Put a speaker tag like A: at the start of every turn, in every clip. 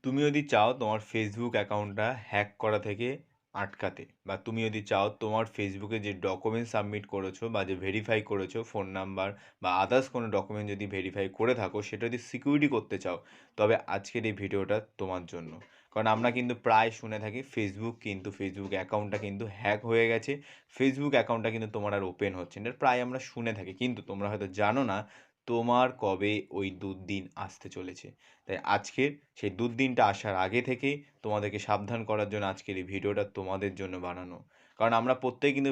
A: তুমি যদি চাও তোমার ফেসবুক অ্যাকাউন্টটা হ্যাক করা থেকে আটকাতে, বা তুমি যদি চাও তোমার ফেসবুকে যে ডকুমেন্ট সাবমিট করেছো বা যে ভেরিফাই করেছো ফোন নাম্বার বা আদার্স কোনো ডকুমেন্ট যদি ভেরিফাই করে থাকো সেটা যদি সিকিউরিটি করতে চাও, তবে আজকের এই ভিডিওটা তোমার জন্য। কারণ আমরা কিন্তু প্রায় শুনে থাকি ফেসবুক অ্যাকাউন্টটা কিন্তু হ্যাক হয়ে গেছে, ফেসবুক অ্যাকাউন্টটা কিন্তু তোমার আর ওপেন হচ্ছে না, এটা প্রায় আমরা শুনে থাকি, কিন্তু তোমরা হয়তো জানো না তোমার কবে ওই দুর্দিন আসতে চলেছে। তাই আজকের সেই দুর্দিনটা আসার আগে থেকেই তোমাদেরকে সাবধান করার জন্য আজকের এই ভিডিওটা তোমাদের জন্য বানানো। কারণ আমরা প্রত্যেকে কিন্তু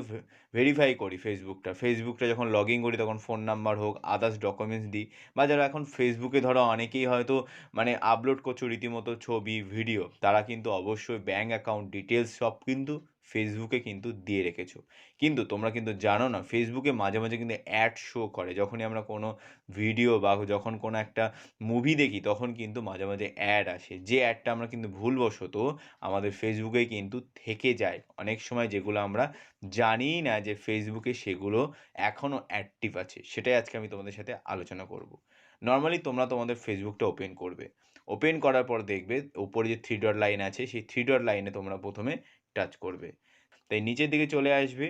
A: ভেরিফাই করি ফেসবুকটা যখন লগ ইন করি তখন ফোন নাম্বার হোক, আদার্স ডকুমেন্টস দিই, বা যারা এখন ফেসবুকে ধরো অনেকেই হয়তো মানে আপলোড করছো রীতিমতো ছবি ভিডিও, তারা কিন্তু অবশ্যই ব্যাঙ্ক অ্যাকাউন্ট ডিটেলস সব কিন্তু ফেসবুকে কিন্তু দিয়ে রেখেছো। কিন্তু তোমরা কিন্তু জানো না ফেসবুকে মাঝে মাঝে কিন্তু অ্যাড শো করে, যখনই আমরা কোনো ভিডিও বা যখন কোনো একটা মুভি দেখি তখন কিন্তু মাঝে মাঝে অ্যাড আসে, যে অ্যাডটা আমরা কিন্তু ভুলবশত আমাদের ফেসবুকে কিন্তু থেকে যায় অনেক সময়, যেগুলো আমরা জানিই না যে ফেসবুকে সেগুলো এখনও অ্যাক্টিভ আছে। সেটাই আজকে আমি তোমাদের সাথে আলোচনা করব। নর্মালি তোমরা তোমাদের ফেসবুকটা ওপেন করবে, ওপেন করার পর দেখবে উপরে যে থ্রি ডট লাইন আছে সেই থ্রি ডট লাইনে তোমরা প্রথমে টাচ করবে, তাই নিচের দিকে চলে আসবে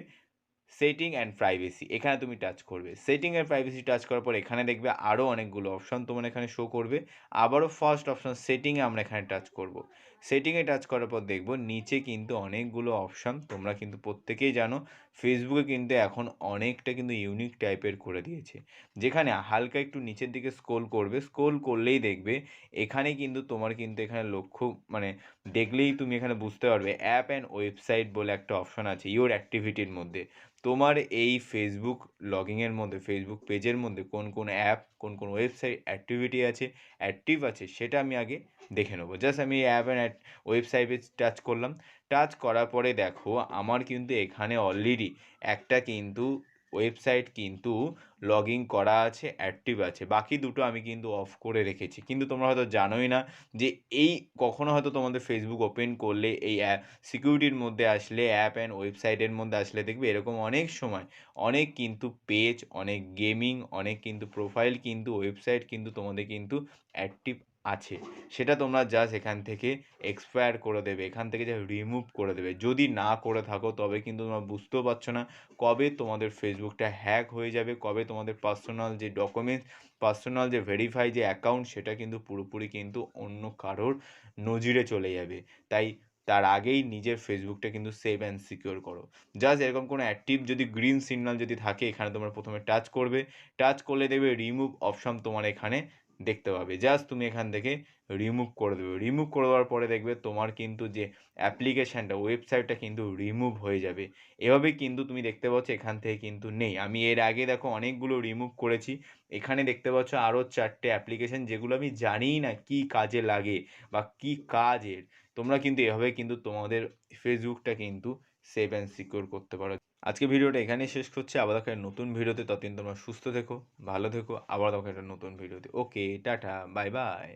A: সেটিং অ্যান্ড প্রাইভেসি, এখানে তুমি টাচ করবে। সেটিং অ্যান্ড প্রাইভেসি টাচ করার পর এখানে দেখবে আরও অনেকগুলো অপশান তোমার এখানে শো করবে। আবারও ফার্স্ট অপশান সেটিংয়ে আমরা এখানে টাচ করব। সেটিংয়ে টাচ করার পর দেখব নিচে কিন্তু অনেকগুলো অপশান, তোমরা কিন্তু প্রত্যেকেই জানো ফেসবুকে কিন্তু এখন অনেকটা কিন্তু ইউনিক টাইপের করে দিয়েছে, যেখানে হালকা একটু নিচের দিকে স্ক্রোল করবে, স্ক্রোল করলেই দেখবে এখানে কিন্তু তোমার কিন্তু এখানে লক্ষ্য মানে দেখলেই তুমি এখানে বুঝতে পারবে অ্যাপ অ্যান্ড ওয়েবসাইট বলে একটা অপশান আছে ইওর অ্যাক্টিভিটির মধ্যে। তোমার এই ফেসবুক লগইনের মধ্যে, ফেসবুক পেজের মধ্যে কোন কোন অ্যাপ, কোন কোন ওয়েবসাইট অ্যাক্টিভিটি আছে, অ্যাক্টিভ আছে, সেটা আমি আগে দেখে নেবো। জাস্ট আমি এই অ্যাপ অ্যান্ড ওয়েবসাইটে টাচ করলাম। টাচ করার পরে দেখো আমার কিন্তু এখানে অলরেডি একটা কিন্তু ওয়েবসাইট কিন্তু লগ ইন করা আছে, অ্যাক্টিভ আছে, বাকি দুটো আমি কিন্তু অফ করে রেখেছি। কিন্তু তোমরা হয়তো জানোই না যে এই কখনো হয়তো তোমাদের ফেসবুক ওপেন করলে এই সিকিউরিটির মধ্যে আসলে, অ্যাপ অ্যান্ড ওয়েবসাইটের মধ্যে আসলে দেখবে এরকম অনেক সময় অনেক কিন্তু পেজ, অনেক গেমিং, অনেক কিন্তু প্রোফাইল কিন্তু ওয়েবসাইট কিন্তু তোমাদের কিন্তু অ্যাক্টিভ আছে। সেটা তোমরা জাস্ট এখান থেকে এক্সপায়ার করে দেবে, এখান থেকে যা রিমুভ করে দেবে। যদি না করে থাকো তবে কিন্তু তোমরা বুঝতেও পারছো না কবে তোমাদের ফেসবুকটা হ্যাক হয়ে যাবে, কবে তোমাদের পার্সোনাল যে ডকুমেন্টস, পার্সোনাল যে ভেরিফাই যে অ্যাকাউন্ট, সেটা কিন্তু পুরোপুরি কিন্তু অন্য কারোর নজিরে চলে যাবে। তাই তার আগেই নিজের ফেসবুকটা কিন্তু সেভ অ্যান্ড সিকিওর করো। জাস্ট এরকম কোনো অ্যাক্টিভ যদি গ্রিন সিগন্যাল যদি থাকে এখানে তোমরা প্রথমে টাচ করবে, টাচ করলে দেখবে রিমুভ অপশান তোমার এখানে দেখতে পাবে। জাস্ট তুমি এখান থেকে রিমুভ করে দেবে, রিমুভ করে দেওয়ার পরে দেখবে তোমার কিন্তু যে অ্যাপ্লিকেশানটা, ওয়েবসাইটটা কিন্তু রিমুভ হয়ে যাবে। এভাবে কিন্তু তুমি দেখতে পাচ্ছ এখান থেকে কিন্তু নেই। আমি এর আগে দেখো অনেকগুলো রিমুভ করেছি, এখানে দেখতে পাচ্ছ আরও 4টে অ্যাপ্লিকেশান যেগুলো আমি জানিই না কী কাজে লাগে বা কী কাজের। তোমরা কিন্তু এভাবে কিন্তু তোমাদের ফেসবুকটা কিন্তু সেভ অ্যান্ড সিকিউর করতে পারো। আজকে ভিডিওটা এখানেই শেষ করছি, আবার দেখা একটা নতুন ভিডিওতে। ততদিন তোমরা সুস্থ থেকো, ভালো থেকো, আবার দেখা একটা নতুন ভিডিওতে। ওকে, টাটা, বাই বাই।